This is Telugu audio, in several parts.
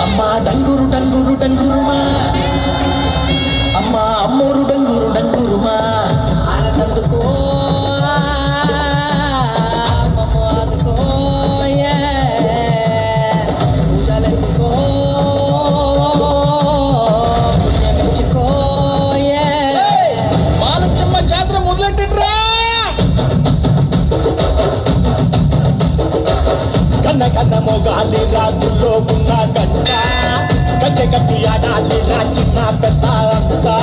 అమ్మా డంగురు డంగురు డంగురుమా, అమ్మా అమ్మోరు డంగురు డంగురుమా, ఆనందుకో కన్న మొగాలి రాగుల్లో ఉన్న గంట గచ్చగట్టి ఆడాలి రా చిన్న పెద్ద అంతా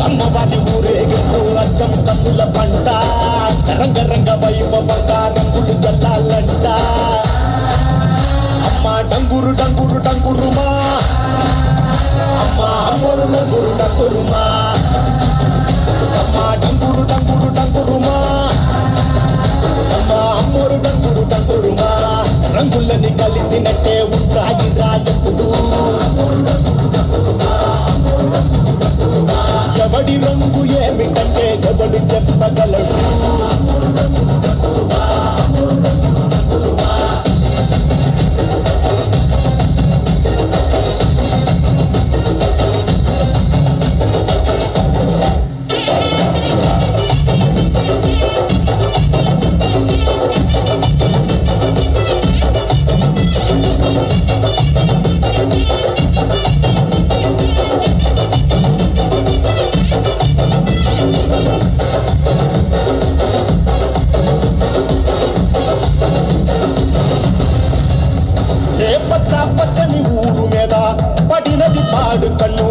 అమ్మవారి ఊరేగింపు అచ్చం కన్నుల పంట రంగరంగ వైభవంగా రంగులు జల్లాలంట అమ్మ డంగురు డంగురు డంగురుమా, అమ్మ అమ్మరు డంగురు డంగురుమా, అమ్మ డంగురు డంగురు డంగురుమా, అమ్మ అమ్మరు డంగురు డంగురుమా, రంగులని కలిసినట్టే ఉంటాయి రాజప్పుడు ఎవడి రంగు ఏమిటంటే ఎవడు చెప్పగలడు. పచ్చని ఊరు మీద పడినది పాడు కన్ను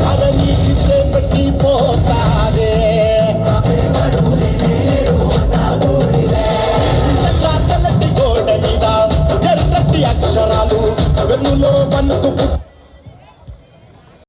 అదని చేపట్టి పోతాదే తెల్లటి గోడ మీద ఎర్రటి అక్షరాలు వెన్నులో వణుకు